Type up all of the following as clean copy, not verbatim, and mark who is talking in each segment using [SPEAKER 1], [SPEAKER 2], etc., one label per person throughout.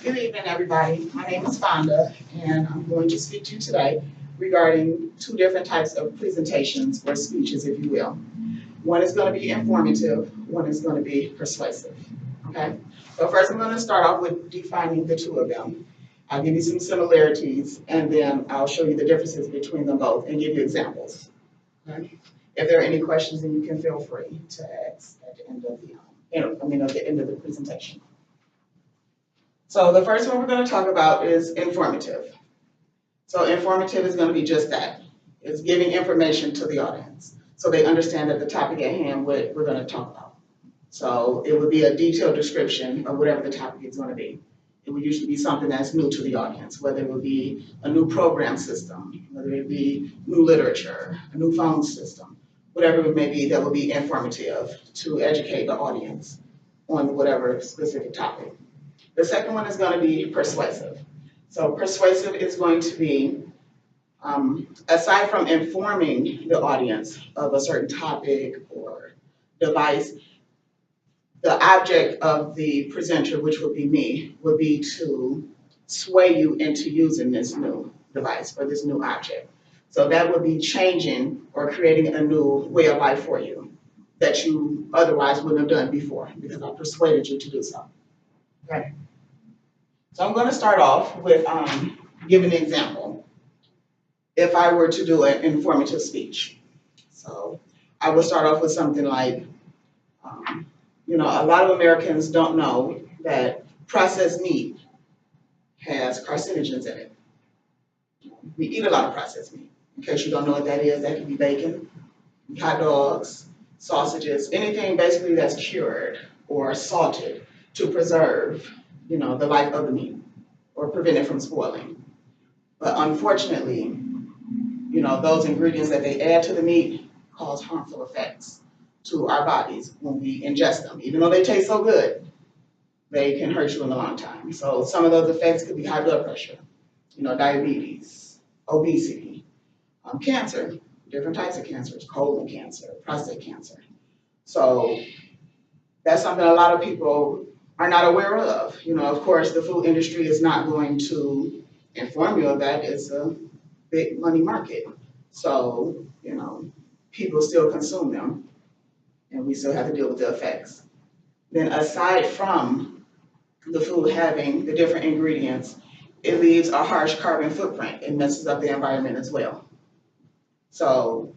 [SPEAKER 1] Good evening, everybody. My name is Fonda, and I'm going to speak to you today regarding two different types of presentations or speeches, if you will. One is going to be informative, one is going to be persuasive. Okay? So first I'm going to start off with defining the two of them. I'll give you some similarities, and then I'll show you the differences between them both and give you examples. Okay? If there are any questions, then you can feel free to ask at the end of the end of the presentation. So the first one we're going to talk about is informative. So informative is going to be just that. It's giving information to the audience so they understand that the topic at hand, what we're going to talk about. So it would be a detailed description of whatever the topic is going to be. It would usually be something that's new to the audience, whether it would be a new program system, whether it be new literature, a new phone system, whatever it may be that would be informative to educate the audience on whatever specific topic. The second one is going to be persuasive. So persuasive is going to be, aside from informing the audience of a certain topic or device, the object of the presenter, which would be me, would be to sway you into using this new device or this new object. So that would be changing or creating a new way of life for you that you otherwise wouldn't have done before because I persuaded you to do so. Okay. So I'm going to start off with giving an example. If I were to do an informative speech, so I would start off with something like, a lot of Americans don't know that processed meat has carcinogens in it. We eat a lot of processed meat. In case you don't know what that is, that could be bacon, hot dogs, sausages, anything basically that's cured or salted to preserve, the life of the meat or prevent it from spoiling. But unfortunately, those ingredients that they add to the meat cause harmful effects to our bodies when we ingest them. Even though they taste so good, they can hurt you in the long time. So some of those effects could be high blood pressure, diabetes, obesity, cancer, different types of cancers, colon cancer, prostate cancer. So that's something a lot of people are not aware of. Of course, the food industry is not going to inform you of that. It's a big money market. So, people still consume them, and we still have to deal with the effects. Then aside from the food having the different ingredients, it leaves a harsh carbon footprint. It messes up the environment as well. So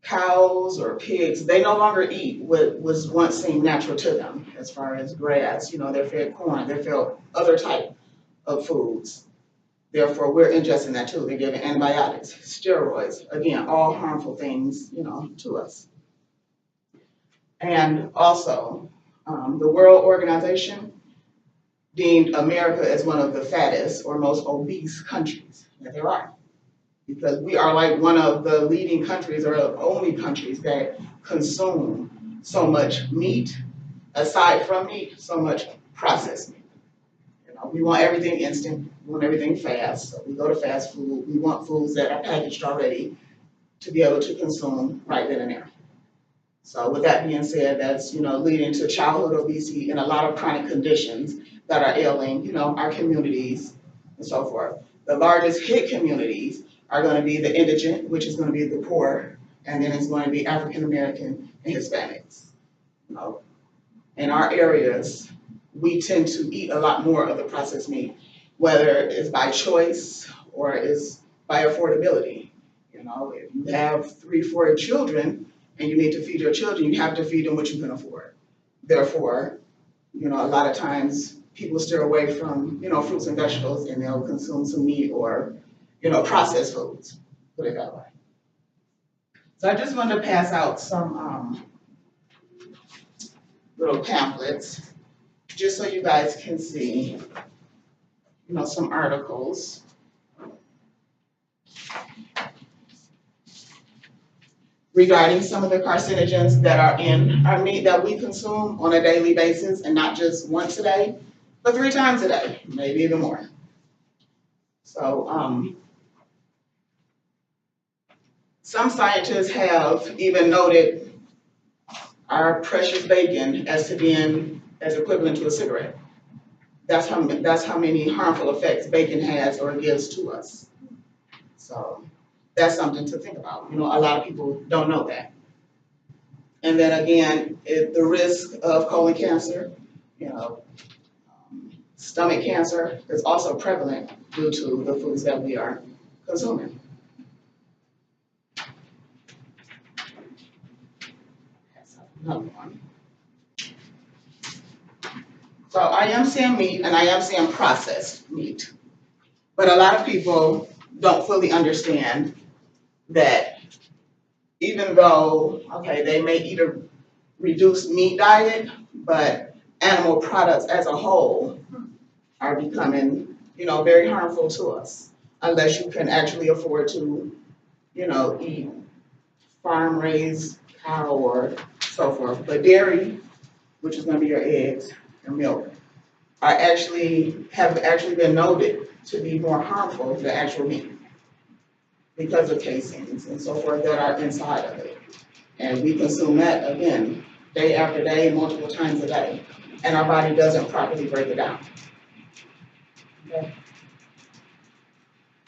[SPEAKER 1] cows or pigs, they no longer eat what was once seemed natural to them, as far as grass, they're fed corn, they're fed other type of foods. Therefore, we're ingesting that too. They're giving antibiotics, steroids, again, all harmful things, to us. And also, the World Organization deemed America as one of the fattest or most obese countries that there are. Because we are like one of the leading countries or only countries that consume so much meat, aside from meat, so much processed meat. We want everything instant, we want everything fast, so we go to fast food. We want foods that are packaged already to be able to consume right then and there. So with that being said, that's, leading to childhood obesity and a lot of chronic conditions that are ailing, our communities and so forth. The largest hit communities are going to be the indigent, which is going to be the poor, and then it's going to be African American and Hispanics. In our areas, we tend to eat a lot more of the processed meat, whether it's by choice or it's by affordability. If you have 3, 4 children and you need to feed your children, you have to feed them what you can afford. Therefore, a lot of times people steer away from, fruits and vegetables, and they'll consume some meat or, processed foods, put it that way. So I just wanted to pass out some little pamphlets, just so you guys can see, some articles. Regarding some of the carcinogens that are in our meat that we consume on a daily basis, and not just once a day, but 3 times a day, maybe even more. So some scientists have even noted our precious bacon as to being as equivalent to a cigarette. that's how many harmful effects bacon has or gives to us. So that's something to think about. You know, a lot of people don't know that. And then again, the risk of colon cancer, you know, stomach cancer is also prevalent due to the foods that we are consuming. That's another one. So I am saying meat and I am saying processed meat. But a lot of people don't fully understand that even though, okay, they may eat a reduced meat diet, but animal products as a whole are becoming, you know, very harmful to us unless you can actually afford to, you know, eat farm-raised cow or so forth. But dairy, which is going to be your eggs and milk, have actually been noted to be more harmful than actual meat because of casings and so forth that are inside of it. And we consume that, again, day after day, multiple times a day, and our body doesn't properly break it down. Okay.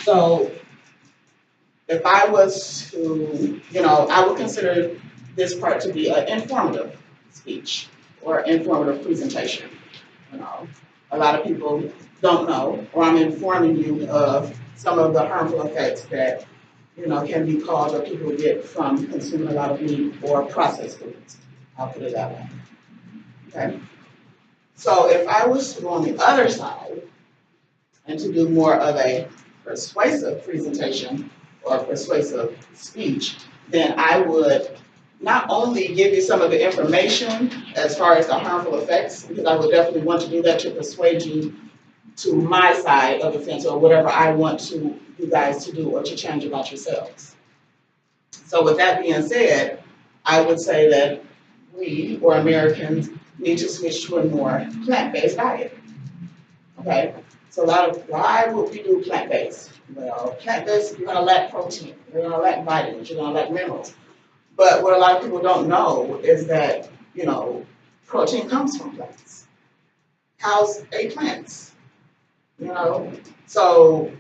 [SPEAKER 1] So if I was to, you know, I would consider this part to be an informative speech or informative presentation. You know, a lot of people don't know, or I'm informing you of some of the harmful effects that, you know, can be caused or people get from consuming a lot of meat or processed foods. I'll put it that way. Okay. So if I was to go on the other side and to do more of a persuasive presentation or persuasive speech, then I would not only give you some of the information as far as the harmful effects, because I would definitely want to do that to persuade you to my side of the fence or whatever I want to you guys to do or to change about yourselves. So with that being said, I would say that we, or Americans, need to switch to a more plant-based diet. Okay? So why would we do plant-based? Well, plant-based, you're gonna lack protein, you're gonna lack vitamins, you're gonna lack minerals. But what a lot of people don't know is that, you know, protein comes from plants. Cows ate plants, you know? So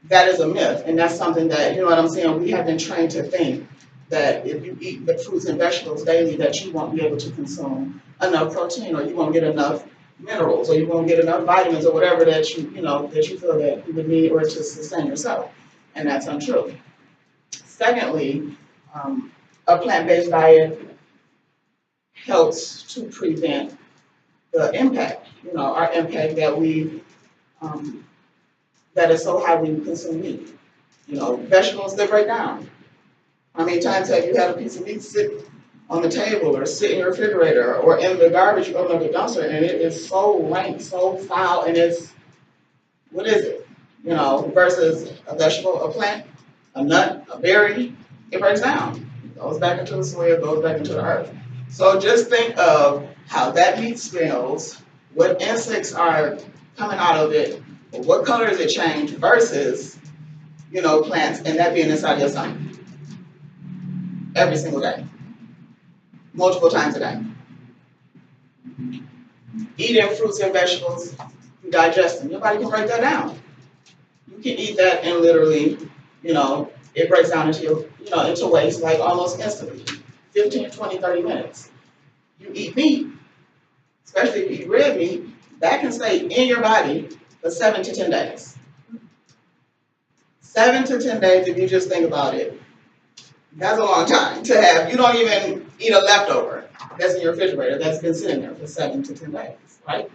[SPEAKER 1] that is a myth, and that's something that, you know what I'm saying, we have been trained to think that if you eat the fruits and vegetables daily that you won't be able to consume enough protein, or you won't get enough minerals, or you won't get enough vitamins, or whatever that you know, that you feel that you would need or to sustain yourself, and that's untrue. Secondly, a plant-based diet helps to prevent the impact, you know, our impact that that is so high when you consume meat. You know, vegetables, they break down. How many times have you had a piece of meat sit on the table or sit in your refrigerator or in the garbage, you open up the dumpster and it is so rank, so foul, and it's, what is it? You know, versus a vegetable, a plant, a nut, a berry, it breaks down. It goes back into the soil, it goes back into the earth. So just think of how that meat smells, what insects are coming out of it, what color does it change versus, you know, plants, and that being inside your stomach every single day, multiple times a day. Eating fruits and vegetables, you digest them. Your body can break that down. You can eat that and literally, you know, it breaks down into your, you know, into waste like almost instantly, 15, 20, 30 minutes. You eat meat, especially if you eat red meat, that can stay in your body for 7 to 10 days. 7 to 10 days, if you just think about it, that's a long time to have. You don't even eat a leftover that's in your refrigerator that's been sitting there for 7 to 10 days, right?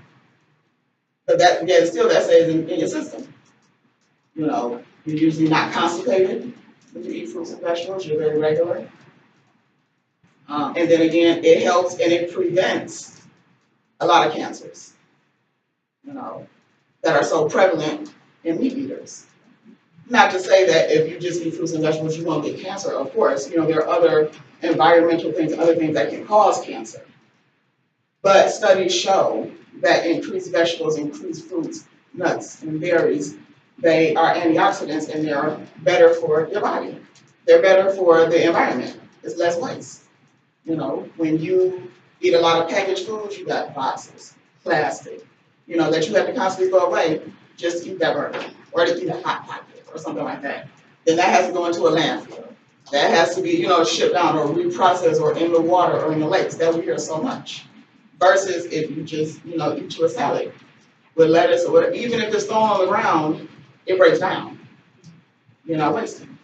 [SPEAKER 1] But that, again, still that stays in your system. You know, you're usually not constipated when you eat fruits and vegetables, you're very regular. And then again, it helps and it prevents a lot of cancers, you know, that are so prevalent in meat eaters. Not to say that if you just eat fruits and vegetables, you won't get cancer, of course. You know, there are other environmental things, other things that can cause cancer. But studies show that increased vegetables, increased fruits, nuts, and berries, they are antioxidants and they're better for your body. They're better for the environment. It's less waste. You know, when you eat a lot of packaged foods, you got boxes, plastic, you know, that you have to constantly throw away just to eat that burger or to eat a hot pocket or something like that. Then that has to go into a landfill. That has to be, you know, shipped down or reprocessed or in the water or in the lakes that we hear so much. Versus if you just, you know, eat you a salad with lettuce or whatever, even if it's thrown on the ground, it breaks down. You're not wasting.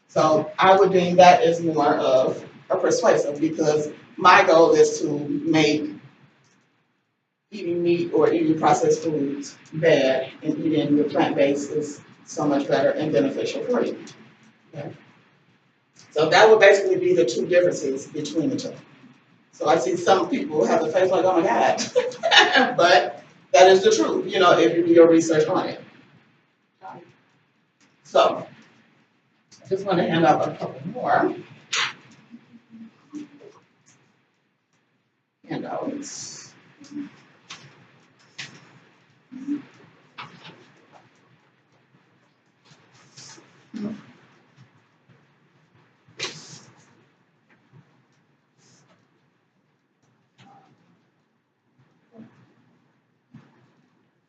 [SPEAKER 1] So I would deem that as more of a persuasive, because my goal is to make eating meat or eating processed foods bad, and eating the plant-based is so much better and beneficial for you. Okay. So that would basically be the two differences between the two. So I see some people have the face like, oh my God, but that is the truth, you know, if you do your research on it. So I just want to hand out a couple more handouts.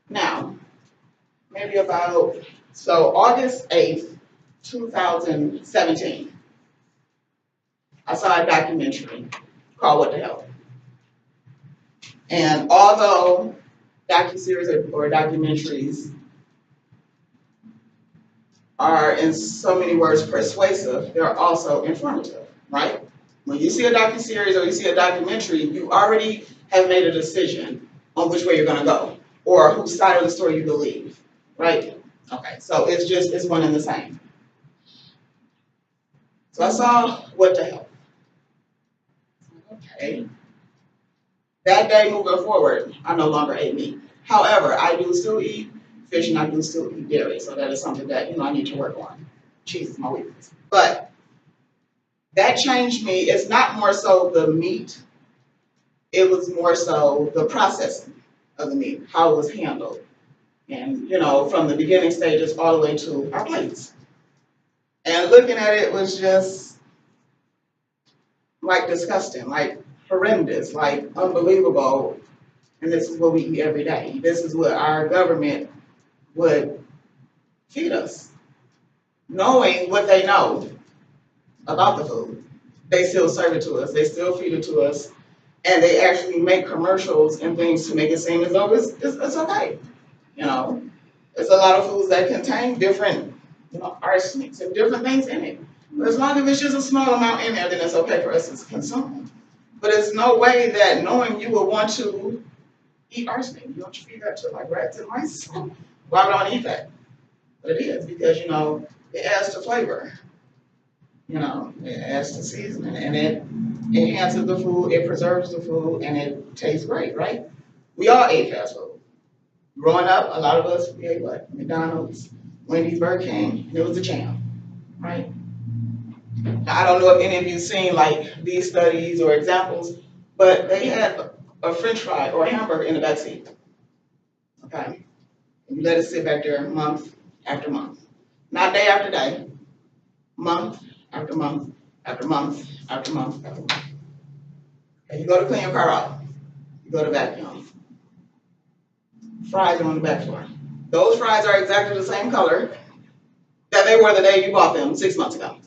[SPEAKER 1] Now, maybe about, so August 8th, 2017, I saw a documentary called What the Hell? And although docuseries or documentaries are in so many words persuasive, they're also informative, right? When you see a docuseries or you see a documentary, you already have made a decision on which way you're gonna go or whose side of the story you believe, right? Okay, so it's one and the same. So I saw What the Hell? Okay. That day moving forward, I no longer ate meat. However, I do still eat fish and I do still eat dairy, so that is something that, you know, I need to work on. Cheese is my weakness. But that changed me. It's not more so the meat, it was more so the processing of the meat, how it was handled. And, you know, from the beginning stages all the way to our plates. And looking at it was just like disgusting, like horrendous, like unbelievable. And this is what we eat every day. This is what our government would feed us. Knowing what they know about the food, they still serve it to us, they still feed it to us, and they actually make commercials and things to make it seem as though it's okay. You know, there's a lot of foods that contain different, you know, arsenics and different things in it. But as long as it's just a small amount in there, then it's okay for us to consume. But it's no way that knowing you would want to eat arsenic. You don't feed that to like rats and mice. Why would I want to eat that? But it is because, you know, it adds to flavor. You know, it adds to seasoning and it enhances the food, it preserves the food, and it tastes great, right? We all ate fast food. Growing up, a lot of us, we ate what? McDonald's, Wendy's, Burger King, and it was a jam, right? Now, I don't know if any of you seen like these studies or examples, but they had a French fry or a hamburger in the back seat. Okay, and you let it sit back there month after month, not day after day, month after month after month after month after month. And you go to clean your car out, you go to vacuum. Fries are on the back floor. Those fries are exactly the same color that they were the day you bought them 6 months ago.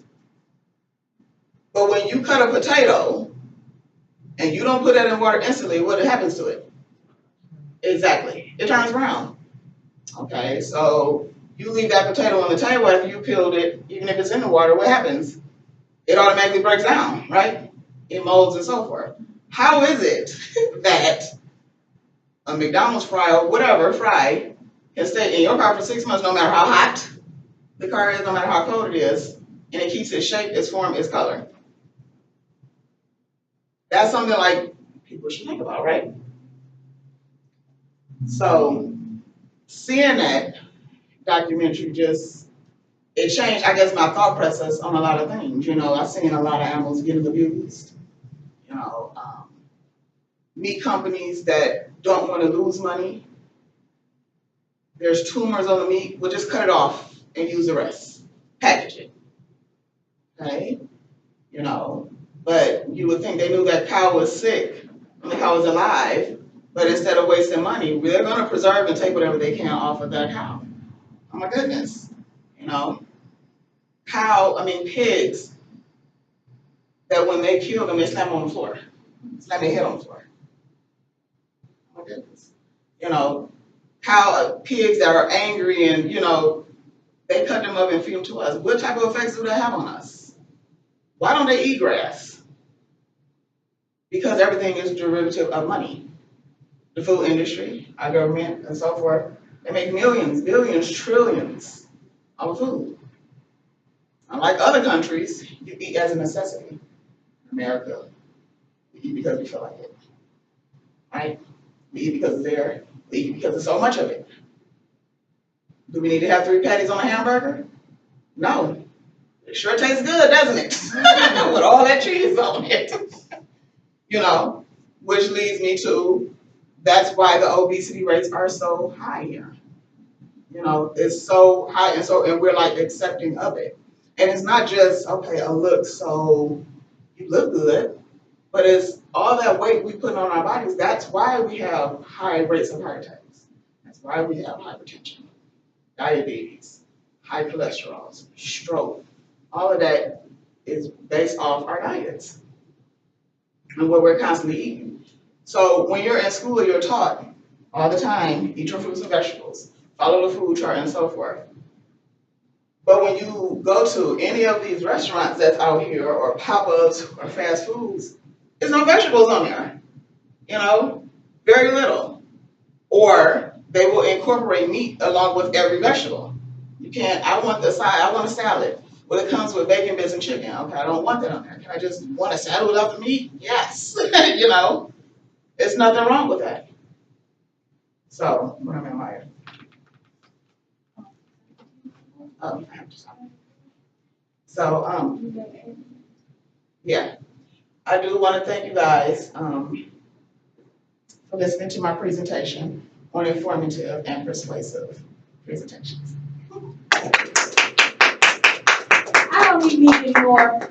[SPEAKER 1] But when you cut a potato and you don't put that in water instantly, what happens to it? Exactly, it turns brown. Okay, so you leave that potato on the table after you peeled it, even if it's in the water, what happens? It automatically breaks down, right? It molds and so forth. How is it that a McDonald's fry or whatever fry can stay in your car for 6 months no matter how hot the car is, no matter how cold it is, and it keeps its shape, its form, its color? That's something like people should think about, right? So seeing that documentary just, it changed, I guess, my thought process on a lot of things. You know, I've seen a lot of animals getting abused. You know, meat companies that don't want to lose money. There's tumors on the meat, we'll just cut it off and use the rest. Package it. Okay? You know, but you would think they knew that cow was sick when the cow was alive, But instead of wasting money, they're gonna preserve and take whatever they can off of that cow. Oh my goodness, you know, pigs, that when they kill them, they slam them on the floor, slam their head on the floor. Oh my goodness, you know, pigs that are angry and, you know, they cut them up and feed them to us. What type of effects do that have on us? Why don't they eat grass? Because everything is derivative of money. The food industry, our government, and so forth, they make millions, billions, trillions of food. Unlike other countries, you eat as a necessity. America, we eat because we feel like it, right? We eat because it's there. We eat because there's so much of it. Do we need to have 3 patties on a hamburger? No. It sure tastes good, doesn't it? With all that cheese on it. You know, which leads me to, that's why the obesity rates are so high here. You know, it's so high, and we're like accepting of it. And it's not just, okay, a look, so you look good, but it's all that weight we put on our bodies. That's why we have high rates of heart attacks. That's why we have hypertension, diabetes, high cholesterol, stroke. All of that is based off our diets and what we're constantly eating. So when you're in school, you're taught all the time, eat your fruits and vegetables, follow the food chart and so forth. But when you go to any of these restaurants that's out here, or pop-ups or fast foods, there's no vegetables on there, you know, very little. Or they will incorporate meat along with every vegetable. You can't, I want a salad. Well, it comes with bacon, bits, and chicken. Okay, I don't want that on there. Can I just want a salad without the meat? Yes. You know, there's nothing wrong with that. So, what am I? I have to stop. So, yeah, I do want to thank you guys for listening to my presentation on informative and persuasive presentations.
[SPEAKER 2] I don't need any more.